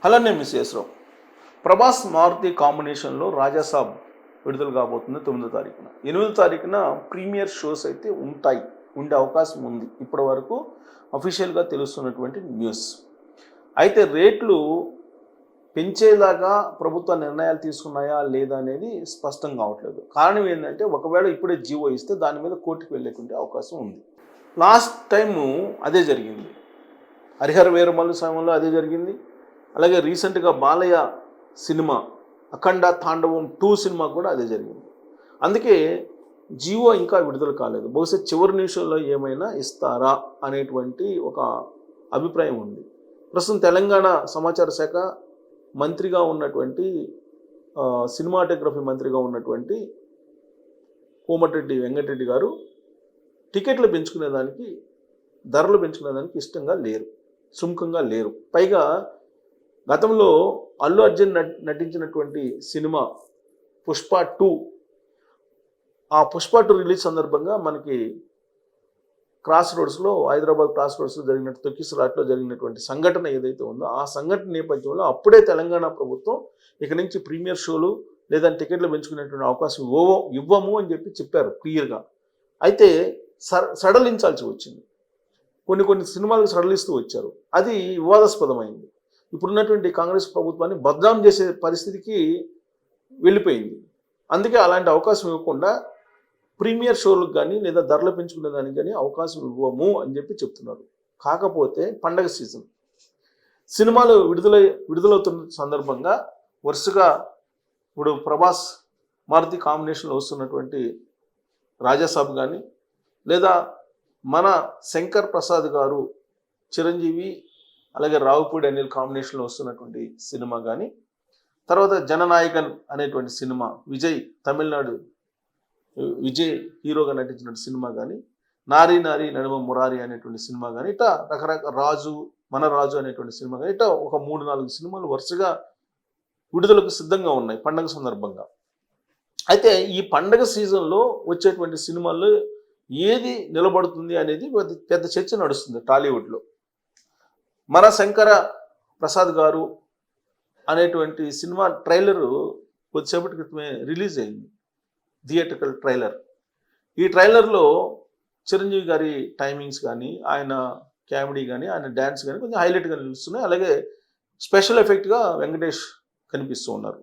అలానే మిస్ చేసాం. ప్రభాస్ మారుతి కాంబినేషన్లో రాజాసాబ్ విడుదల కాబోతుంది 9వ తారీఖున. 8వ తారీఖున ప్రీమియర్ షోస్ అయితే ఉండే అవకాశం ఉంది. ఇప్పటి వరకు అఫీషియల్గా తెలుస్తున్నటువంటి న్యూస్. అయితే రేట్లు పెంచేలాగా ప్రభుత్వ నిర్ణయాలు తీసుకున్నాయా లేదా అనేది స్పష్టం కావట్లేదు. కారణం ఏంటంటే ఒకవేళ ఇప్పుడే జీవో ఇస్తే దాని మీద కోర్టుకు వెళ్ళేటువంటి అవకాశం ఉంది. లాస్ట్ టైము అదే జరిగింది. హరిహర వీరమల్లు సమయంలో అదే జరిగింది. అలాగే రీసెంట్గా బాలయ్య సినిమా అఖండ తాండవం 2 సినిమా కూడా అదే జరిగింది. అందుకే జీవో ఇంకా విడుదల కాలేదు. బహుశా చివరి నిమిషంలో ఏమైనా ఇస్తారా అనేటువంటి ఒక అభిప్రాయం ఉంది. ప్రస్తుతం తెలంగాణ సమాచార శాఖ మంత్రిగా ఉన్నటువంటి సినిమాటోగ్రఫీ మంత్రిగా ఉన్నటువంటి కోమటిరెడ్డి వెంకటరెడ్డి గారు టికెట్లు పెంచుకునేదానికి, ధరలు పెంచుకునేదానికి ఇష్టంగా లేరు, సుముఖంగా లేరు. పైగా గతంలో అల్లు అర్జున్ నటించినటువంటి సినిమా పుష్ప 2, ఆ పుష్ప 2 రిలీజ్ సందర్భంగా మనకి క్రాస్ రోడ్స్లో, హైదరాబాద్ క్రాస్ రోడ్స్లో జరిగినట్టు తొక్కిసలాట్లో జరిగినటువంటి సంఘటన ఏదైతే ఉందో ఆ సంఘటన నేపథ్యంలో అప్పుడే తెలంగాణ ప్రభుత్వం ఇక నుంచి ప్రీమియర్ షోలు లేదా టికెట్లు పెంచుకునేటువంటి అవకాశం ఇవ్వము అని చెప్పారు క్లియర్గా. అయితే సడలించాల్సి వచ్చింది. కొన్ని సినిమాలకు సడలిస్తూ వచ్చారు. అది వివాదాస్పదమైంది. ఇప్పుడున్నటువంటి కాంగ్రెస్ ప్రభుత్వాన్ని బద్నాం చేసే పరిస్థితికి వెళ్ళిపోయింది. అందుకే అలాంటి అవకాశం ఇవ్వకుండా ప్రీమియర్ షోలకు కానీ లేదా ధరలు పెంచుకునే దానికి కానీ అవకాశం ఇవ్వము అని చెప్తున్నారు. కాకపోతే పండగ సీజన్ సినిమాలు విడుదలవుతున్న సందర్భంగా వరుసగా ఇప్పుడు ప్రభాస్ మారుతి కాంబినేషన్లో వస్తున్నటువంటి రాజాసాబ్ కానీ, లేదా మన శంకర్ ప్రసాద్ గారు చిరంజీవి అలాగే రావుపూడి అనిల్ కాంబినేషన్లో వస్తున్నటువంటి సినిమా కానీ, తర్వాత జననాయకన్ అనేటువంటి సినిమా తమిళనాడు విజయ్ హీరోగా నటించినటువంటి సినిమా కానీ, నారీ నారీ నడుమ మురారి అనేటువంటి సినిమా కానీ, ఇట్లా రకరకాల మన రాజు అనేటువంటి సినిమా కానీ, ఇట్లా ఒక 3-4 సినిమాలు వరుసగా విడుదలకు సిద్ధంగా ఉన్నాయి పండగ సందర్భంగా. అయితే ఈ పండగ సీజన్లో వచ్చేటువంటి సినిమాల్లో ఏది నిలబడుతుంది అనేది పెద్ద చర్చ నడుస్తుంది టాలీవుడ్లో. మన శంకర ప్రసాద్ గారు అనేటువంటి సినిమా ట్రైలరు కొద్దిసేపటి క్రితమే రిలీజ్ అయింది, థియేట్రికల్ ట్రైలర్. ఈ ట్రైలర్లో చిరంజీవి గారి టైమింగ్స్ కానీ, ఆయన కామెడీ కానీ, ఆయన డ్యాన్స్ కానీ కొంచెం హైలైట్గా నిలుస్తున్నాయి. అలాగే స్పెషల్ ఎఫెక్ట్గా వెంకటేష్ కనిపిస్తూ ఉన్నారు.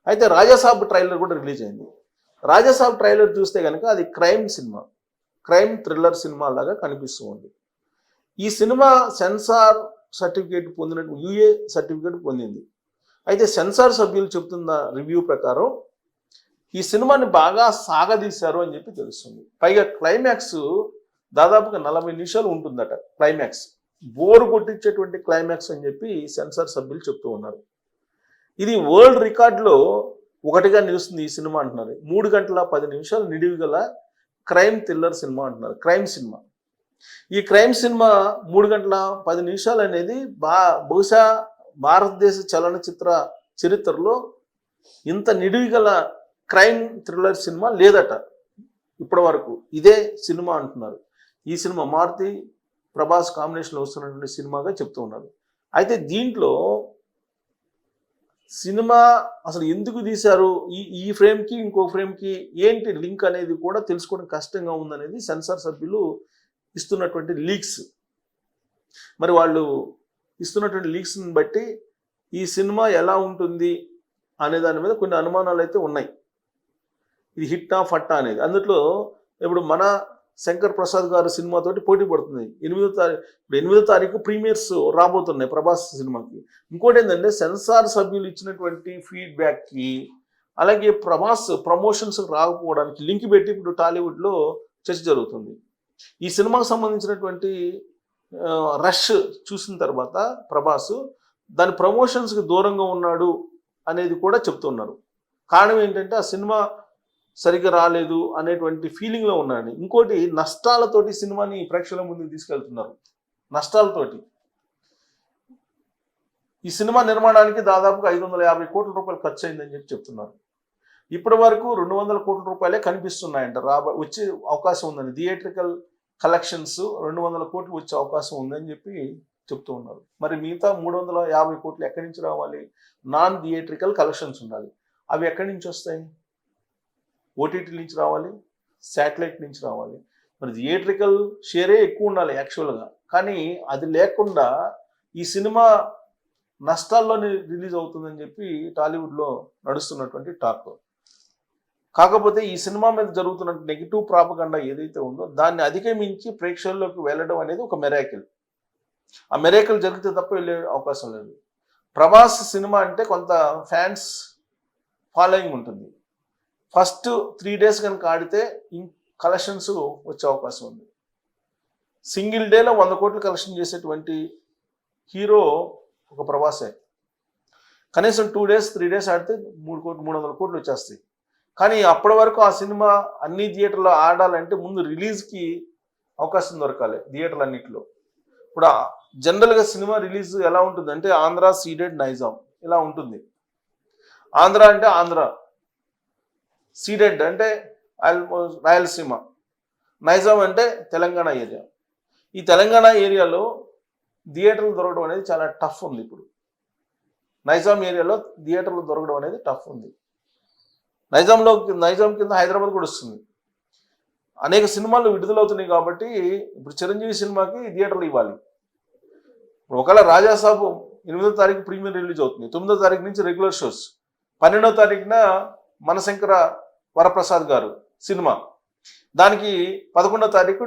అయితే రాజాసాబ్ ట్రైలర్ కూడా రిలీజ్ అయింది. రాజాసాబ్ ట్రైలర్ చూస్తే కనుక అది క్రైమ్ థ్రిల్లర్ సినిమా లాగా కనిపిస్తూ ఉంది. ఈ సినిమా సెన్సార్ సర్టిఫికేట్ పొందినట్టు యూఏ సర్టిఫికేట్ పొందింది. అయితే సెన్సార్ సభ్యులు చెప్తున్న రివ్యూ ప్రకారం ఈ సినిమాని బాగా సాగదీశారు అని తెలుస్తుంది. పైగా క్లైమాక్స్ దాదాపుగా 40 నిమిషాలు ఉంటుందట. క్లైమాక్స్ బోరు కొట్టించేటువంటి క్లైమాక్స్ అని సెన్సార్ సభ్యులు చెప్తూ ఉన్నారు. ఇది వరల్డ్ రికార్డులో ఒకటిగా నిలుస్తుంది ఈ సినిమా అంటున్నారు. 3 గంటల 10 నిమిషాలు నిడివి గల క్రైమ్ థ్రిల్లర్ సినిమా అంటున్నారు. Crime cinema. ఈ క్రైమ్ సినిమా 3 గంటల 10 నిమిషాలు అనేది బహుశా భారతదేశ చలనచిత్ర చరిత్రలో ఇంత నిడివి గల క్రైమ్ థ్రిల్లర్ సినిమా లేదట ఇప్పటి వరకు. ఇదే సినిమా అంటున్నారు. ఈ సినిమా మారుతి ప్రభాస్ కాంబినేషన్లో వస్తున్నటువంటి సినిమాగా చెప్తూ ఉన్నారు. అయితే దీంట్లో సినిమా అసలు ఎందుకు తీశారు, ఈ ఫ్రేమ్కి ఇంకో ఫ్రేమ్కి ఏంటి లింక్ అనేది కూడా తెలుసుకోవడం కష్టంగా ఉందనేది సెన్సార్ సభ్యులు ఇస్తున్నటువంటి లీక్స్. మరి వాళ్ళు ఇస్తున్నటువంటి లీక్స్ని బట్టి ఈ సినిమా ఎలా ఉంటుంది అనే దాని మీద కొన్ని అనుమానాలు అయితే ఉన్నాయి. ఇది హిట్టా ఫట్టా అనేది. అందులో ఇప్పుడు మన శంకర్ ప్రసాద్ గారు సినిమాతోటి పోటీ పడుతుంది. 8వ తారీఖు ప్రీమియర్స్ రాబోతున్నాయి ప్రభాస్ సినిమాకి. ఇంకోటి ఏంటంటే సెన్సార్ సభ్యులు ఇచ్చినటువంటి ఫీడ్బ్యాక్కి అలాగే ప్రభాస్ ప్రమోషన్స్ రాకపోవడానికి లింక్ పెట్టి ఇప్పుడు టాలీవుడ్లో చర్చ జరుగుతుంది. ఈ సినిమాకు సంబంధించినటువంటి రష్ చూసిన తర్వాత ప్రభాస్ దాని ప్రమోషన్స్కి దూరంగా ఉన్నాడు అనేది కూడా చెప్తున్నారు. కారణం ఏంటంటే ఆ సినిమా సరిగ్గా రాలేదు అనేటువంటి ఫీలింగ్లో ఉన్నాడు. ఇంకోటి నష్టాలతోటి సినిమాని ప్రేక్షకుల ముందుకు తీసుకెళ్తున్నారు. నష్టాలతోటి ఈ సినిమా నిర్మాణానికి దాదాపుగా 550 కోట్ల రూపాయలు ఖర్చు అయిందని చెప్తున్నారు. ఇప్పటి వరకు 200 కోట్ల రూపాయలే కనిపిస్తున్నాయంట వచ్చే అవకాశం ఉందని. థియేట్రికల్ కలెక్షన్స్ 200 కోట్లు వచ్చే అవకాశం ఉందని చెప్తూ ఉన్నారు. మరి మిగతా 350 కోట్లు ఎక్కడి నుంచి రావాలి? నాన్ థియేట్రికల్ కలెక్షన్స్ ఉండాలి. అవి ఎక్కడి నుంచి వస్తాయి? ఓటీటీ నుంచి రావాలి, శాటిలైట్ నుంచి రావాలి. మరి థియేట్రికల్ షేరే ఎక్కువ ఉండాలి యాక్చువల్గా. కానీ అది లేకుండా ఈ సినిమా నష్టాల్లోనే రిలీజ్ అవుతుందని చెప్పి టాలీవుడ్లో నడుస్తున్నటువంటి టాక్. కాకపోతే ఈ సినిమా మీద జరుగుతున్న నెగిటివ్ ప్రాపగండా ఏదైతే ఉందో దాన్ని అధిగమించి ప్రేక్షకుల్లోకి వెళ్ళడం అనేది ఒక మెరాకిల్. ఆ మెరాకిల్ జరిగితే తప్ప వెళ్ళే అవకాశం లేదు. ప్రభాస్ సినిమా అంటే కొంత ఫ్యాన్స్ ఫాలోయింగ్ ఉంటుంది. ఫస్ట్ 3 days కనుక ఆడితే కలెక్షన్స్ వచ్చే అవకాశం ఉంది. సింగిల్ డేలో 100 కోట్లు కలెక్షన్ చేసేటువంటి హీరో ఒక ప్రభాసే. కనీసం 2 days 3 days ఆడితే 300 కోట్లు వచ్చేస్తాయి. కానీ అప్పటి వరకు ఆ సినిమా అన్ని థియేటర్లో ఆడాలంటే ముందు రిలీజ్కి అవకాశం దొరకాలి థియేటర్లు అన్నింటిలో. ఇప్పుడు జనరల్గా సినిమా రిలీజ్ ఎలా ఉంటుంది అంటే ఆంధ్ర, సీడెడ్, నైజాం ఇలా ఉంటుంది. ఆంధ్ర అంటే ఆంధ్ర, సీడెడ్ అంటే రాయలసీమ, నైజాం అంటే తెలంగాణ ఏరియా. ఈ తెలంగాణ ఏరియాలో థియేటర్లు దొరకడం అనేది చాలా టఫ్ ఉంది. ఇప్పుడు నైజాం ఏరియాలో థియేటర్లు దొరకడం అనేది టఫ్ ఉంది. నైజాం కింద హైదరాబాద్ కూడా వస్తుంది. అనేక సినిమాలు విడుదలవుతున్నాయి కాబట్టి ఇప్పుడు చిరంజీవి సినిమాకి థియేటర్లు ఇవ్వాలి. ఒకవేళ రాజాసాబ్ 8వ తారీఖు ప్రీమియర్ రిలీజ్ అవుతుంది, 9వ తారీఖు నుంచి రెగ్యులర్ షోస్, 12వ తారీఖున మనశంకర వరప్రసాద్ గారు సినిమా, దానికి 11వ తారీఖు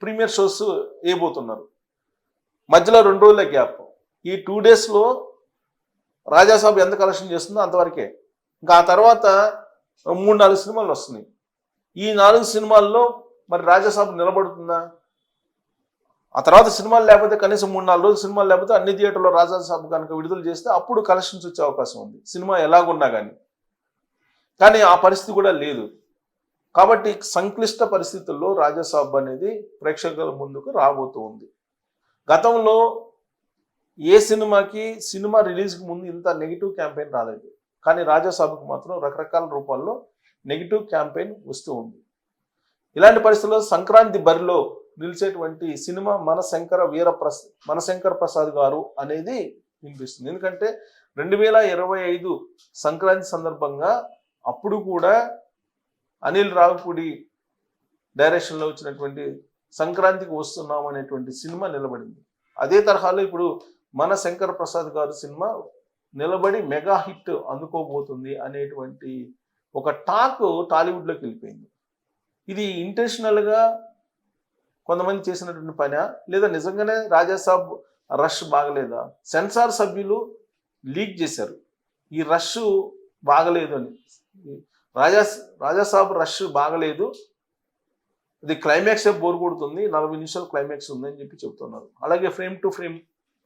ప్రీమియర్ షోస్ వేయబోతున్నారు. మధ్యలో 2 రోజుల గ్యాప్. ఈ 2 daysలో రాజాసాబ్ ఎంత కలెక్షన్ చేస్తుందో అంతవరకే. ఇంకా ఆ తర్వాత 3-4 సినిమాలు వస్తున్నాయి. ఈ 4 సినిమాల్లో మరి రాజాసాబ్ నిలబడుతుందా? ఆ తర్వాత సినిమాలు లేకపోతే కనీసం 3-4 రోజులు సినిమాలు లేకపోతే అన్ని థియేటర్లో రాజాసాబ్ కనుక విడుదల చేస్తే అప్పుడు కలెక్షన్స్ వచ్చే అవకాశం ఉంది, సినిమా ఎలాగున్నా కానీ ఆ పరిస్థితి కూడా లేదు. కాబట్టి సంక్లిష్ట పరిస్థితుల్లో రాజాసాబ్ అనేది ప్రేక్షకుల ముందుకు రాబోతూ ఉంది. గతంలో ఏ సినిమా రిలీజ్కి ముందు ఇంత నెగిటివ్ క్యాంపెయిన్ రాలేదు. కానీ రాజాసాబ్కు మాత్రం రకరకాల రూపాల్లో నెగిటివ్ క్యాంపెయిన్ వస్తూ ఉంది. ఇలాంటి పరిస్థితుల్లో సంక్రాంతి బరిలో నిలిచేటువంటి సినిమా మనశంకర ప్రసాద్ గారు అనేది వినిపిస్తుంది. ఎందుకంటే 2025 సంక్రాంతి సందర్భంగా అప్పుడు కూడా అనిల్ రావిపూడి డైరెక్షన్లో వచ్చినటువంటి సంక్రాంతికి వస్తున్నాం అనేటువంటి సినిమా నిలబడింది. అదే తరహాలో ఇప్పుడు మన శంకర ప్రసాద్ గారు సినిమా నిలబడి మెగా హిట్ అందుకోబోతుంది అనేటువంటి ఒక టాక్ టాలీవుడ్లోకి వెళ్ళిపోయింది. ఇది ఇంటెన్షనల్గా కొంతమంది చేసినటువంటి పని, లేదా నిజంగానే రాజాసాబ్ రష్ బాగలేదా? సెన్సార్ సభ్యులు లీక్ చేశారు ఈ రష్ బాగలేదు అని. రాజాసాబ్ రష్ బాగలేదు, ఇది క్లైమాక్స్ బోర్ కొడుతుంది, 40 నిమిషాలు క్లైమాక్స్ ఉందని చెప్పి చెప్తున్నారు. అలాగే ఫ్రేమ్ టు ఫ్రేమ్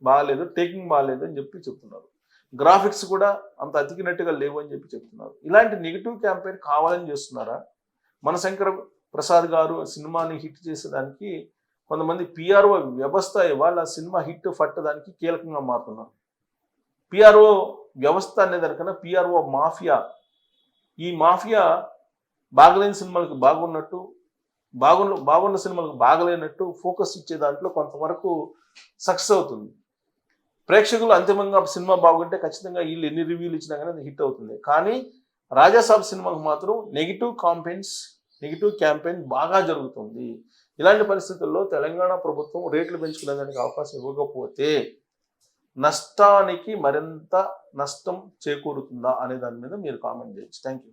బాగలేదు, టేకింగ్ బాగలేదు అని చెప్పి చెప్తున్నారు. గ్రాఫిక్స్ కూడా అంత అతికినట్టుగా లేవు అని చెప్పి చెప్తున్నారు. ఇలాంటి నెగిటివ్ క్యాంపెయిన్ కావాలని చేస్తున్నారా? మనశంకర ప్రసాద్ గారు సినిమాని హిట్ చేసేదానికి కొంతమంది పిఆర్ఓ వ్యవస్థ వాళ్ళ సినిమా హిట్ ఫట్టడానికి కీలకంగా మారుతున్నారు. పిఆర్ఓ వ్యవస్థ అనేదానికన్నా పిఆర్ఓ మాఫియా, ఈ మాఫియా బాగలేని సినిమాలకు బాగున్నట్టు, బాగున్న సినిమాలకు బాగలేనట్టు ఫోకస్ ఇచ్చే దాంట్లో కొంతవరకు సక్సెస్ అవుతుంది. ప్రేక్షకులు అంతిమంగా సినిమా బాగుంటే ఖచ్చితంగా వీళ్ళు ఎన్ని రివ్యూలు ఇచ్చినా కానీ అది హిట్ అవుతుంది. కానీ రాజాసాబ్ సినిమాకు మాత్రం నెగిటివ్ క్యాంపెయిన్ బాగా జరుగుతుంది. ఇలాంటి పరిస్థితుల్లో తెలంగాణ ప్రభుత్వం రేట్లు పెంచుకునేదానికి అవకాశం ఇవ్వకపోతే నష్టానికి మరింత నష్టం చేకూరుతుందా అనే దాని మీద మీరు కామెంట్ చేయొచ్చు. Thank you.